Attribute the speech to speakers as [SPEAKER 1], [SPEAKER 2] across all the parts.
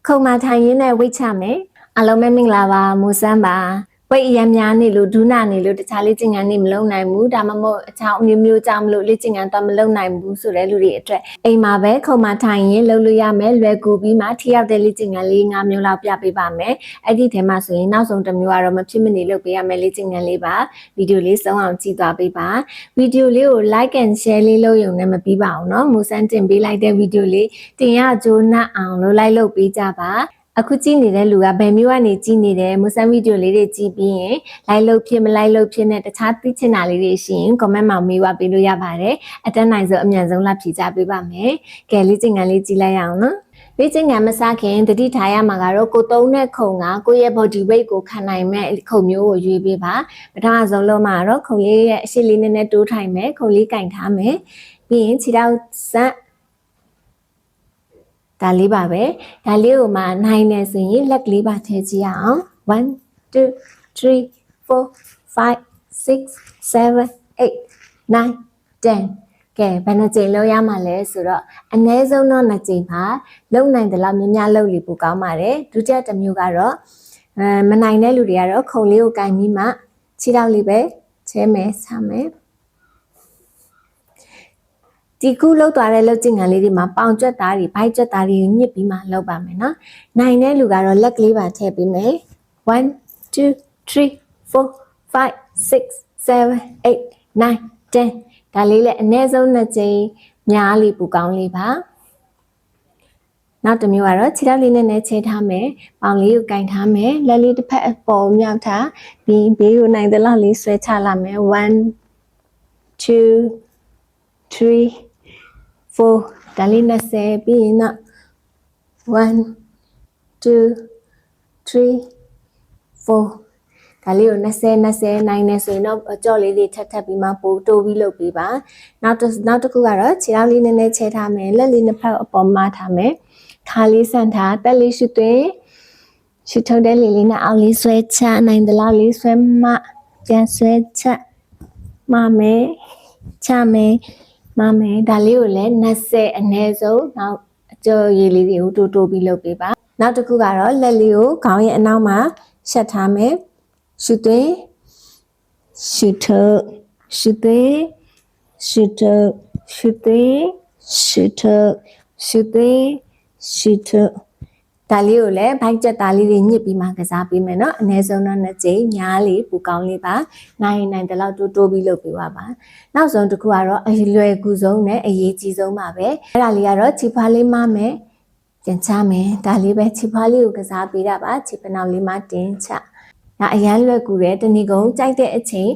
[SPEAKER 1] ခုံမထိုင်ရင်းနဲ့ဝိတ်ချမယ်အားလုံးပဲမင်္ဂလာပါမိုးစမ်းပါဝိတ်အရမ်းများနေလို့ဒူးနာနေလို့တခြားလေ့ကျင့်ခန်းနေမလုပ်နိုင်ဘူးဒါမှမဟုတ်အချောင်းမျိုးမျိုးကြောင့်မလို့လေ့ကျင့်ခန်းတော့မလုပ်နိုင်ဘူးဆိုတဲ့လူတွေအတွက်အိမ်မှာပဲခုံမထိုင်ရင်းလုပ်လို့ရမယ်လွယ်ကူပြီးမှထိရောက်တဲ့လေ့ကျင့်ခန်းလေး၅မျိုးလောက်ပြပေးပါမယ်အဲ့ဒီထဲမှာဆိုရင်နောက်ဆုံးတစ်မျိုးကတော့မဖြစ်မနေလုပ်ပေးရမယ်လေ့ကျင့်ခန်းလေးပါဗီဒီယိုလေးဆုံးအောင်ကြည့်သွားပေးပါဗီဒီယိုလေးကို like and share လေးလုပ်ရုံနဲ့မပြီးပါဘူးเนาะမိုးစမ်းတင်ပေးလိုက်တဲ့ဗီဒီယိုလေးတင်ရကြိုးနှံ့အောင်လုပ်ပေးကြပါအခုကြည့်နေတဲ့လူကဘယ်မျိုးကနေကြည့်နေတယ်မိုးစမ်းဗီဒီယိုလေးတွေကြည့်ပြီးရင် like လုပ်ဖြစ်မ like လုပ်ဖြစ်နဲ့တခြားသိချင်တာလေးတွေရှိရင် comment မှာမေးဝပေးလို့ရပါတယ်အတက်နိုင်ဆုံးအမြန်ဆုံးလာဖြေချပေးပါမယ်ကဲလေ့ကျင့်ခန်းလေးကြည့်လိုက်ရအောင်နော်လေ့ကျင့်ခန်းမစခင်တတိထားရမှာကတော့ကိုသုံးတဲ့ခုံကကိုယ့်ရဲ့ body weight ကိုခံနိုင်မဲ့ခုံမျိုးကိုရွေးပေးပါပထမဆုံးလုံးမှာတော့ခုံလေးရဲ့အရှိလေးနည်းနည်းတိုးထိုင်မယ်ခုံလေးကင်ထားမယ်ပြီးရင်ခြေထောက်ဆက်ဒါလေးပါပဲဒါလေးကိုမှနိုင်နေဆိုရင်လက်ကလေးပါထည့်ကြည့်အောင်1 2 3 4 5 6 7 8 9 10ကဲဘယ်နှကြိမ်လောက်ရမှာလဲဆိုတော့အနည်းဆုံးတော့2ကြိမ်ပါလုံနိုင်တယ်လို့များများလုပ်လို့ပိုကောင်းပါတယ်ဒုတိယတစ်မျိုးကတော့မနိုင်တဲ့လူတွေကတော့ခုံလေးကိုကင်ပြီးမှခြေထောက်လေးပဲချဲမယ်ဆမ်းမယ်ဒီခုလောက်သွားတဲ့လောက်ကျင်ငံလေးတွေမှာပေါင်ကြွက်သားတွေဘိုက်ကြွက်သားတွေညစ်ပြီးမှလောက်ပါမယ်နော်နိုင်တဲ့လူကတော့လက်ကလေးပါထည့်ပေးမယ်1 2 3 4 5 6 7 8 9 10ဒါလေးလည်းအနည်းဆုံး2ကြိမ်များလေးပူကောင်းလေးပါနောက်တစ်မျိုးကတော့ခြေထောက်လေးနဲ့ချဲထားမယ်ပေါင်လေးကိုကင်ထားမယ်လက်လေးတစ်ဖက်အပေါ်မြောက်ထားပြီးဘေးကိုနိုင်တဲ့လောက်လေးဆွဲချလာမယ်1 2 3 4ဒါလေး20ပြီးရင်တော့1 2 3 4ဒါလေးကို20နိုင်နေဆိုရင်တော့အကြော့လေးတွေထပ်ပြီးမှပို့တိုးပြီးလုပ်ပေးပါနောက်တစ်ခုကတော့ခြေထောက်လေးနည်းနည်းချဲထားမယ်လက်လေးနှစ်ဖက်အပေါ်မှာထားမယ်ခါလေးဆန့်ထားတက်လေးရှုသွင်းရှုထုတ်တဲ့လေးနဲ့အောက်လေးဆွဲချနိုင်တဲ့လောက်လေးဆွဲမှပြန်ဆွဲချမှမယ်ချမယ်မမယ်ဒါလေးကိုလည်း20အနည်းဆုံးနောက်အကျော်ရည်လေးတွေကိုတိုးပြီးလုပ်ပေးပါနောက်တစ်ခုကတော့လက်လေးကိုခေါင်းရဲ့အနောက်မှာရှက်ထားမယ်ရှုသွင်းရှုထုတ်ရှုသွင်းရှုထုတ်ရှုသွင်းရှုထုတ်ရှုသွင်းရှုထုတ်ဒါလေးကိုလည်းဘိုက်ကျက်သားလေးတွေညှစ်ပြီးမှကစားပေးမယ်နော်အနည်းဆုံးတော့2ကြိမ်များလေးပူကောင်းလေးပါနိုင်တဲ့လောက်တိုးပြီးလုပ်ပေးပါနောက်ဆုံးတစ်ခုကတော့အလွယ်ကူဆုံးနဲ့အရေးကြီးဆုံးပါပဲအဲ့ဒါလေးကတော့ခြေဖွားလေးမမယ်တင်ချမယ်ဒါလေးပဲခြေဖွားလေးကိုကစားပေးတာပါခြေပနောက်လေးမတင်ချဒါအရန်လွယ်ကူတယ်တနည်းကုန်ကြိုက်တဲ့အချိန်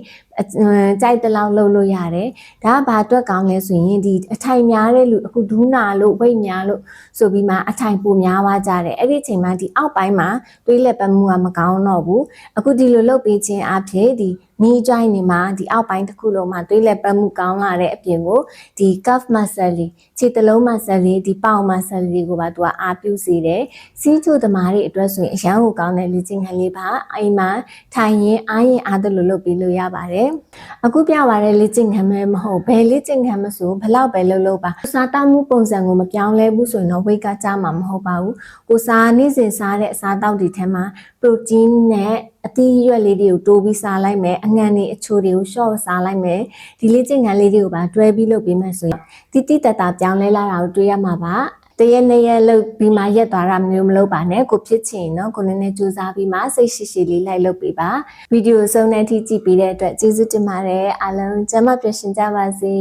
[SPEAKER 1] ကြိုက်တဲ့လောက်လုပ်လို့ရတယ်ဒါကဘာအတွက်ကောင်းလဲဆိုရင်ဒီအထိုင်များတဲ့လူအခုဒူးနာလို့ဝိတ်များလို့ဆိုပြီးမှအထိုင်ပိုများသွားကြတယ်အဲ့ဒီအချိန်မှာဒီအောက်ပိုင်းမှာတွေးလက်ပတ်မှုကမကောင်းတော့ဘူးအခုဒီလိုလုပ်ပေးခြင်းအဖြစ်ဒီknee joint နေမှာဒီအောက်ပိုင်းတစ်ခုလုံးမှာတွေးလက်ပတ်မှုကောင်းလာတဲ့အပြင်ကိုဒီ calf muscle လေးခြေသလုံး muscle လေးဒီပေါင် muscle လေးကိုပါသူကအားပြုစေတယ်စီးချိုသမားတွေအတွက်ဆိုရင်အရန်ကိုကောင်းတဲ့လေ့ကျင့်ခန်းလေးပါအိမ်မှာထိုင်ရင်အားသလိုလုပ်ပေးလို့ရပါတယ်အခုပြပါတဲ့လေ့ကျင့်ခန်းပဲမဟုတ်ဘယ်လေ့ကျင့်ခန်းမဆိုဘလောက်ပဲလုပ်ပါစားတောက်မှုပုံစံကိုမပြောင်းလဲဘူးဆိုရင်တော့ weight ကကျမှာမဟုတ်ပါဘူးကိုစားနေ့စဉ်စားတဲ့အစားအသောက်တွေထဲမှာ protein နဲ့အသီးရွက်လေးတွေကိုတိုးပြီးစားလိုက်မယ်အငံတွေအချိုတွေကို short စားလိုက်မယ်ဒီလေ့ကျင့်ခန်းလေးတွေကိုပါတွဲပြီးလုပ်ပေးမယ်ဆိုရင်တိတတာပြောင်းလဲလာတာကိုတွေ့ရမှာပါတရက်နှစ်ရက်လုပ်ပြီးမှရက်သွားတာမျိုးမလုပ်ပါနဲ့ကိုဖြစ်ချင်เนาะကိုနည်းနည်းကြိုးစားပြီးမှစိတ်ရှိလေးလိုက်လုပ်ပေးပါဗီဒီယိုဆုံးတဲ့အထိကြည့်ပေးတဲ့အတွက်ကျေးဇူးတင်ပါတယ်အားလုံးကျမ်းမာပျော်ရွှင်ကြပါစေ